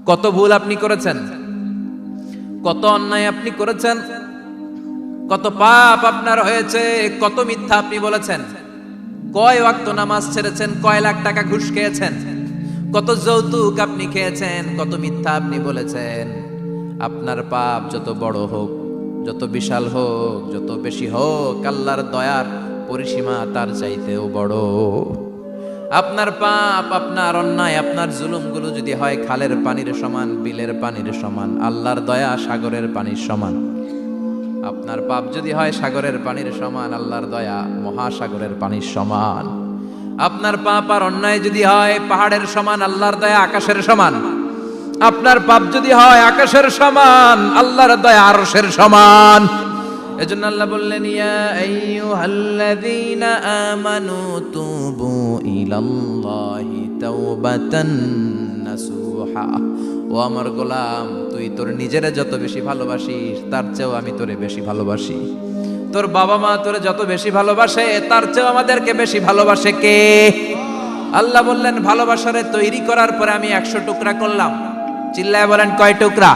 কত ভুল আপনি করেছেন, কত অন্যায় আপনি করেছেন, কত পাপ আপনার হয়েছে, কত মিথ্যা আপনি বলেছেন, কয় ওয়াক্ত নামাজ ছেড়েছেন, কয় লাখ টাকা ঘুষ খেয়েছেন, কত যৌতুক আপনি খেয়েছেন, কত মিথ্যা আপনি বলেছেন। আপনার পাপ যত বড় হোক, যত বিশাল হোক, যত বেশি হোক, আল্লাহর দয়ার পরিসীমা তার চাইতেও বড়। আপনার পাপ, আপনার অন্যায়, আপনার জুলুমগুলো যদি হয় খালের পানির সমান, বিলের পানির সমান, আল্লাহর দয়া সাগরের পানির সমান। আপনার পাপ যদি হয় সাগরের পানির সমান, আল্লাহর দয়া মহাসাগরের পানির সমান। আপনার পাপ আর অন্যায় যদি হয় পাহাড়ের সমান, আল্লাহর দয়া আকাশের সমান। আপনার পাপ যদি হয় আকাশের সমান, আল্লাহর দয়া আরশের সমান। এজন্য আল্লাহ বললেন, ইয়া আইয়ুহাল্লাযীনা আমানু তুবু ইলাল্লাহি তাওবাতান নাসুহা। ও আমার গোলাম, তুই তোর নিজেরে যত বেশি ভালোবাসিস তার চেয়েও আমি তোরে বেশি ভালোবাসি। তোর বাবা মা তোরে যত বেশি ভালোবাসে তার চেয়েও আমাদেরকে বেশি ভালোবাসে কে? আল্লাহ বললেন, ভালোবাসারে তৈরি করার পরে আমি 100 টুকরা করলাম। চিল্লায় বলেন, কয় টুকরা?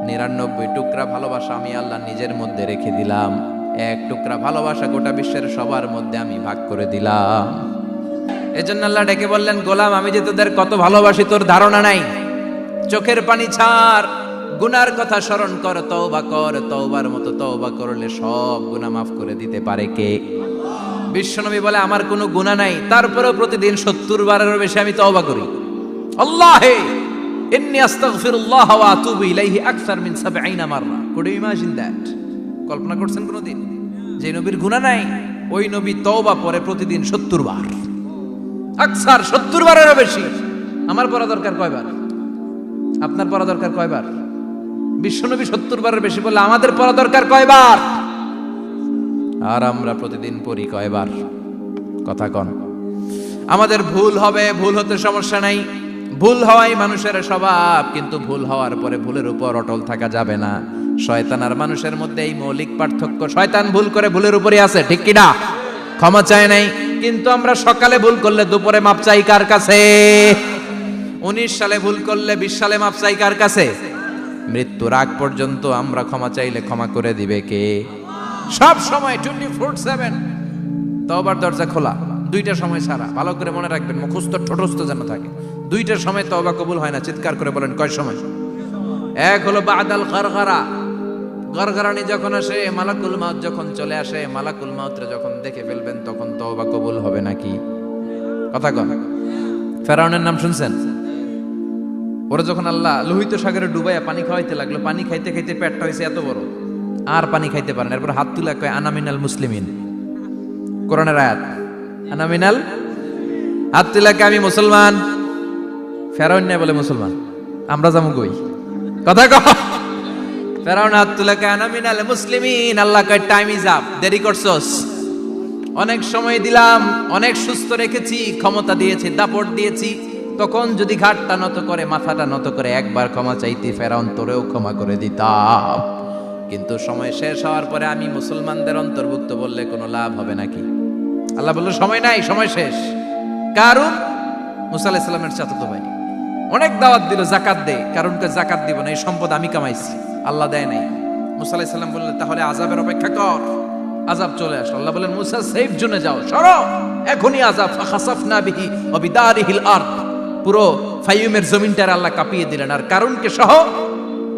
99 টুকরা ভালোবাসা আমি আল্লাহ নিজের মধ্যে রেখে দিলাম। 1 টুকরা ভালোবাসা গোটা বিশ্বের সবার মধ্যে আমি ভাগ করে দিলাম। এজন্য আল্লাহ ডেকে বললেন, গোলাম আমি যে তোদের কত ভালোবাসি তোর ধারণা নাই। চোখের পানি ছাড়, গুনার কথা স্মরণ কর, তওবা কর। তওবার মতো তওবা করলে সব গুনাহ মাফ করে দিতে পারে কে? বিশ্বনবী বলে, আমার কোনো গুনাহ নাই, তারপরেও প্রতিদিন 70 বারেরও বেশি আমি তওবা করি। আল্লাহে ইন্নী আস্তাগফিরুল্লাহ ওয়া আতুবু ইলাইহি আকসার মিন 70 মাররা। Could you imagine that? কল্পনা করছেন কোনদিন যে নবীর গুনাহ নাই, ওই নবী তওবা পড়ে প্রতিদিন 70 বার, আকসার 70 বারেরও বেশি। আমার পড়া দরকার কয়বার? আপনার পড়া দরকার কয়বার? বিশ্বনবী 70 বারের বেশি বললে আমাদের পড়া দরকার কয়বার? আর আমরা প্রতিদিন পড়ি কয়বার? কথা কন। আমাদের ভুল হবে, ভুল হতে সমস্যা নাই, ভুল হওয়াই মানুষের স্বভাব, কিন্তু ভুল হওয়ার পরে ভুলের উপর অটল থাকা যাবে না। শয়তান আর মানুষের মধ্যে এই মৌলিক পার্থক্য। শয়তান ভুল করে ভুলের উপরই আছে, ঠিক কি না? ক্ষমা চায় নাই, কিন্তু আমরা সকালে ভুল করলে দুপুরে মাপ চাই কার কাছে? 19 সালে ভুল করলে 20 সালে মাপ চাই কার কাছে? মৃত্যুর আগ পর্যন্ত আমরা ক্ষমা চাইলে ক্ষমা করে দিবে কে? সব সময় 24/7 তওবার দরজা খোলা, 2টার সময় ছাড়া। ভালো করে মনে রাখবেন, মুখস্থ ঠোঁটস্থ যেন থাকে। 2টার সময় তওবা কবুল হয় না। চিৎকার করে বলেন, কয় সময়? এক হলো বাদাল গারগারা, গরগরানি যখন আসে, মালাকুল মাউত যখন চলে আসে, মালাকুল মাউতরে যখন দেখে ফেলবেন তখন তওবা কবুল হবে নাকি? কথা কন। ফেরাউনের নাম শুনছেন? ওরা যখন আল্লাহ লোহিত সাগরে ডুবাইয়া পানি খাওয়াইতে লাগলো, পানি খাইতে খাইতে পেটটা হয়েছে এত বড়, আর পানি খাইতে পারেন। এরপর হাত তুলে কয়, আনা মিনাল মুসলিমিন। কোরআনের আয়াত, আনা মিনাল। হাত তুলে কয়, আমি মুসলমান। ফেরাউন না বলে মুসলমান, আমরা যাবো কই? কথা কহ। ফেরাউন হাত তুলে কয়, আনা মিনাল মুসলিমিন। আল্লাহ কয়, টাইম ইজ আপ, দেরি করছস। অনেক সময় দিলাম, অনেক সুস্থ রেখেছি, ক্ষমতা দিয়েছি, দাপট দিয়েছি, তখন যদি ঘাটটা নত করে, মাথাটা নত করে একবার ক্ষমা চাইতি, ফেরাউন তোরেও ক্ষমা করে দিতাম। কিন্তু সময় শেষ হওয়ার পরে আমি মুসলমানদের অন্তর্ভুক্ত বললে কোনো লাভ হবে নাকি? আল্লাহ বলল, সময় নাই, সময় শেষ। কারণ মুসা আলাইহিস সালামের চাচাতো ভাই অনেক দাওয়াত দিল, জাকাত দে। কারণকে জাকাত দিব না, এই সম্পদ আমি কামাইছি, আল্লাহ দেয় নাই। মুসা আলাইহিস সালাম বললেন, তাহলে আযাবের অপেক্ষা কর। আযাব চলে আসলো। আল্লাহ বলেন, মুসা সেফ জোনে যাও, সরো, এখনই আযাব। ফাখাসাফনা বিহি ওয়া বিদারিহিল আরদ। পুরো ফাইয়ুমের জমিনটার আল্লাহ কাঁপিয়ে দিলেন, আর কারুনকে সহ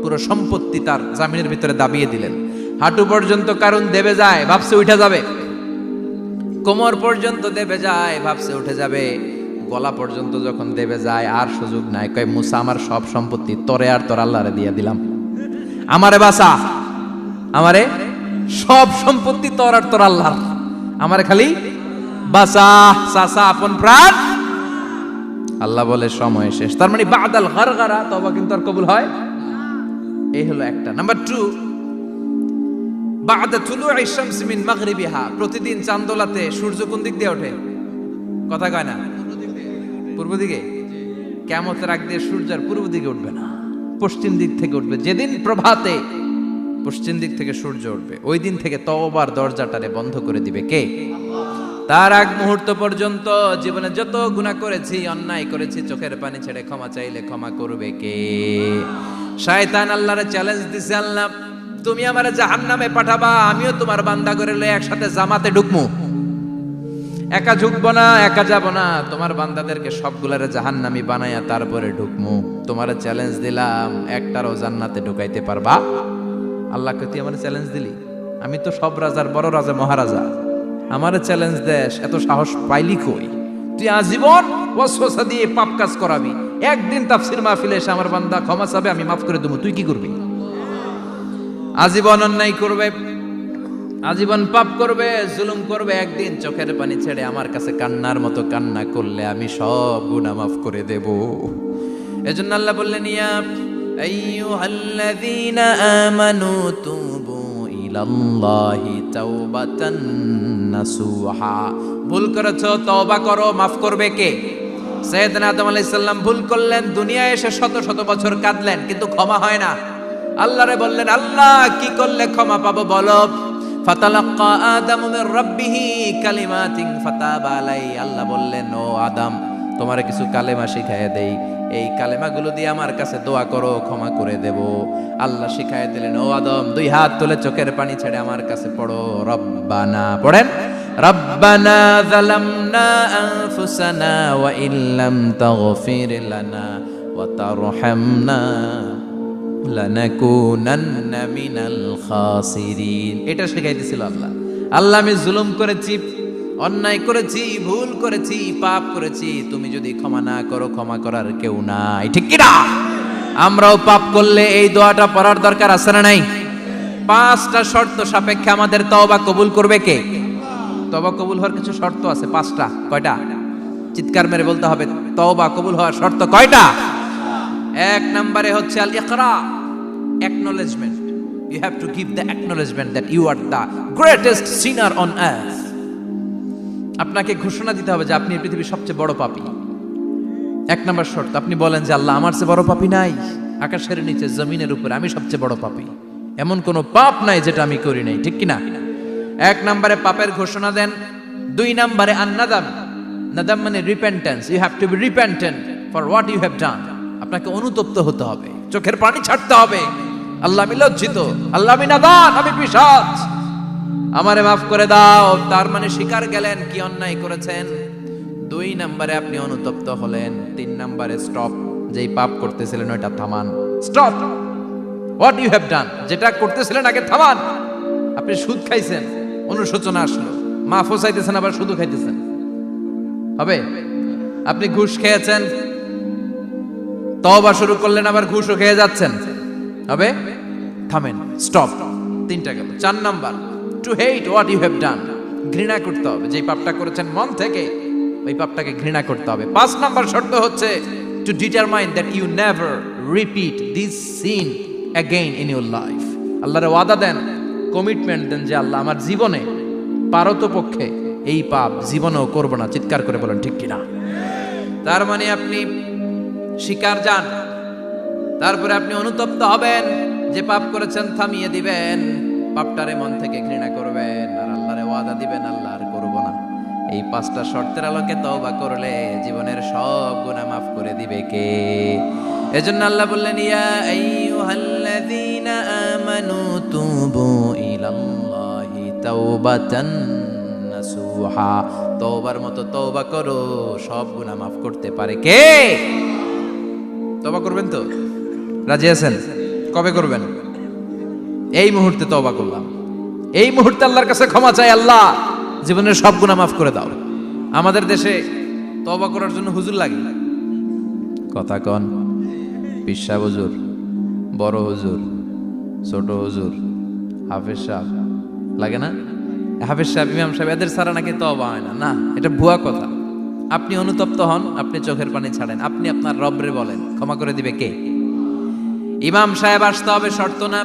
পুরো সম্পত্তি তার জামিনের ভিতরে দাবিয়ে দিলেন। হাঁটু পর্যন্ত কারুন দেবে যায়, ভাবছে উঠে যাবে। কোমর পর্যন্ত দেবে যায়, ভাবছে উঠে যাবে। গলা পর্যন্ত যখন দেবে যায়, আর সুযোগ নাই। কয়, মুসা আমার সব সম্পত্তি তোরে আর তোর আল্লাহরে দিয়ে দিলাম, আমারে বাঁচা, আমারে সব সম্পত্তি তোর আর তোর আল্লাহর, আমারে খালি বাঁচা, চাচা আপন প্রাণ। আল্লাহ বলে, সময় শেষ। তার মানে বাদাল গারগারা তওবা কিন্তু আর কবুল হয়। এই হলো একটা। নাম্বার 2, বাদা তুলুই শামস মিন মাগরিবিহা। প্রতিদিন চাঁদোলাতে সূর্য কোন দিক দিয়ে ওঠে? কথা কয় না? পূর্ব দিকে। কিয়ামতের আগ দিয়ে সূর্য আর পূর্ব দিকে উঠবে না, পশ্চিম দিক থেকে উঠবে। যেদিন প্রভাতে পশ্চিম দিক থেকে সূর্য উঠবে, ওই দিন থেকে তওবার দরজাটারে বন্ধ করে দিবে কে? তার আগ মুহূর্ত পর্যন্ত জীবনে যত গুনাহ করেছি, অন্যায় করেছি, চোখের পানি ছেড়ে ক্ষমা চাইলে ক্ষমা করবে কে? শয়তান আল্লাহরে চ্যালেঞ্জ দিছে, আল্লাহ তুমি আমারে জাহান্নামে পাঠাবা, আমিও তোমার বান্দা করে লয়ে একসাথে জামাতে ঢুকমু। একা ঢুকবো না, একা যাব না, তোমার বান্দাদেরকে সবগুলারে জাহান্নামী বানায়া তারপরে ঢুকমু। তোমারে চ্যালেঞ্জ দিলাম, একটারও জান্নাতে ঢুকাইতে পারবা? আল্লাহকে তুই আমার চ্যালেঞ্জ দিলি? আমি তো সব রাজার বড় রাজা, মহারাজা, আমারে চ্যালেঞ্জ দেশ, এত সাহস পাইলি কই? তুই আজীবন ওয়াসওয়াসা দিয়ে পাপ কাজ করাবি, একদিন তাফসীর মাহফিলে এসে আমার বান্দা ক্ষমা চাবে, আমি মাফ করে দেবো, তুই কি করবি? আজীবন অন্যায় করবে, আজীবন পাপ করবে, জুলুম করবে, একদিন চোখের পানি ছেড়ে আমার কাছে কান্নার মতো কান্না করলে আমি সব গুনাহ মাফ করে দেব। এজন্য আল্লাহ বললেন, ইয়া আইয়ুহাল্লাযীনা আমানু তুবু ইলাল্লাহি তাওবাতান নাসুহা। ভুল করেছো, তওবা করো, মাফ করবে কে? সাইয়েদনা আদম আলাইহিস সালাম ভুল করলেন, দুনিয়ায় এসে শত শত বছর কাঁদলেন, কিন্তু ক্ষমা হয় না। আল্লাহরে বললেন, আল্লাহ কি করলে ক্ষমা পাবো বলো? ফাতালাক্কা আদামু মির রাব্বিহি কালিমাতিন ফাতাবা আলাইহি। আল্লাহ বললেন, ও আদম, তোমারে কিছু কালেমা শিখাইয়া দেই, এই কালেমাগুলো দিয়ে আমার কাছে দোয়া করো, ক্ষমা করে দেব। আল্লাহ শিখাইয়া দিলেন, ও আদম, দুই হাত তুলে চোখের পানি ছেড়ে আমার কাছে পড়ো, রব্বানা, পড়েন, রব্বানা যালামনা আনফুসানা ওয়া ইল্লাম তাগফির লানা ওয়া তারহামনা লানাকুনান্না মিনাল খাসিরিন। এটা শিখাইতেছিল আল্লাহ। আল্লাহ, আমি জুলুম করেছি, অন্যায় করেছি, ভুল করেছি, পাপ করেছি, তুমি যদি ক্ষমা না করো, ক্ষমা করার কেউ নাই, ঠিক কি না? আমরাও পাপ করলে এই দোয়াটা পড়ার দরকার আছে না নাই? 5টা শর্ত সাপেক্ষে আমাদের তওবা কবুল করবে কে? তওবা কবুল হওয়ার কিছু শর্ত আছে, 5টা। কয়টা? চিৎকার মেরে বলতে হবে, তওবা কবুল হওয়ার শর্ত কয়টা? 1 নম্বরে হচ্ছে আল ইকরা, acknowledgement. You have to give the acknowledgement that you are the greatest sinner on earth. আপনাকে ঘোষণা দিতে হবে যে আপনি এই পৃথিবীর সবচেয়ে বড় পাপী। 1 নম্বর শর্ত, আপনি বলেন যে আল্লাহ, আমার চেয়ে বড় পাপী নাই, আকাশের নিচে জমিনের উপরে আমি সবচেয়ে বড় পাপী, এমন কোনো পাপ নাই যেটা আমি করি নাই, ঠিক কি না? 1 নম্বরে পাপের ঘোষণা দেন। 2 নম্বরে আন-নাদাম, নাদাম মানে repentance. You have to be repentant for what you have done. আপনাকে অনুতপ্ত হতে হবে, চোখের পানি ছাড়তে হবে। আল্লাহ, আমি লজ্জিত, আল্লাহ আমি নাদান, আমি পিশাচ, আমারে মাফ করে দাও। তার মানে স্বীকার গেলেন কি অন্যায় করেছেন। 2 নম্বরে আপনি অনুতপ্ত হলেন। 3 নম্বরে স্টপ, যেই পাপ করতেছিলেন ওইটা থামান। Stop what you have done, যেটা করতেছিলেন আগে থামান। আপনি সুদ খাইছেন, অনুশোচনা আসলো, মাফও চাইতেছেন, আবার সুদও খাইতেছেন, হবে? আপনি ঘুষ খেয়েছেন, তওবা শুরু করলেন, আবার ঘুষও খেয়ে যাচ্ছেন, হবে? থামেন, স্টপ। 3টা গেল। 4 number, to hate what you have done, ঘৃণা করতে হবে, যেই পাপটা করেছেন মন থেকে ওই পাপটাকে ঘৃণা করতে হবে। 5 নাম্বার শর্ত হচ্ছে to determine that you never repeat this sin again in your life. আল্লাহরে ওয়াদা দেন, কমিটমেন্ট দেন যে আল্লাহ, আমার জীবনে পারতপক্ষে এই পাপ জীবনেও করব না। চিৎকার করে বলেন ঠিক কিনা? তার মানে আপনি স্বীকার যান, তারপরে আপনি অনুতপ্ত হবেন, যে পাপ করেছেন থামিয়ে দিবেন, পাপটারে মন থেকে ঘৃণা করবেন, আর আল্লাহরে ওয়াদা দিবেন, আল্লাহ আর করব না। এই 5টা শর্তের আলোকে তওবা করলে জীবনের সব গুনাহ মাফ করে দিবে কে? এজন্য আল্লাহ বললেন, ইয়া আইয়ুহাল্লাযীনা আমানু তুবু ইলাল্লাহি তাওবাতান নাসুহা। তওবার মতো তওবা করো, সব গুনাহ মাফ করতে পারে কে? তওবা করবেন তো? রাজি আছেন? কবে করবেন? এই মুহূর্তে তওবা করলাম, এই মুহূর্তে আল্লাহর কাছে ক্ষমা চাই, আল্লাহ জীবনের সব গুনাহ মাফ করে দাও। আমাদের দেশে তওবা করার জন্য হুজুর লাগে, কথা কন, পীর সাহেব হুজুর, বড় হুজুর, ছোট হুজুর, হাফেজ সাহেব লাগে না? হাফেজ সাহেব, ইমাম সাহেব, এদের ছাড়া নাকি তওবা হয় না। না, এটা ভুয়া কথা। আপনি অনুতপ্ত হন, আপনি চোখের পানি ছাড়েন, আপনি আপনার রবরে বলেন, ক্ষমা করে দিবে কে? ইমাম সাহেব আসতে হবে, শর্ত না।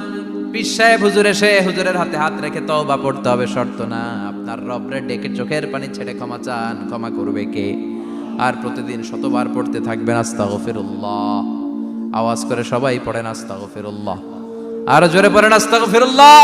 পীর সাহেব হুজুর এসে হুজুরের হাতে হাত রেখে তওবা পড়তে হবে, শর্ত না। আপনার রবরে ডেকে চোখের পানি ছেড়ে ক্ষমা চান, ক্ষমা করবে কে? আর প্রতিদিন শতবার পড়তে থাকবেন আস্তাগফিরুল্লাহ। আওয়াজ করে সবাই পড়েন আস্তাগফিরুল্লাহ, আর জোরে পড়েন আস্তাগফিরুল্লাহ।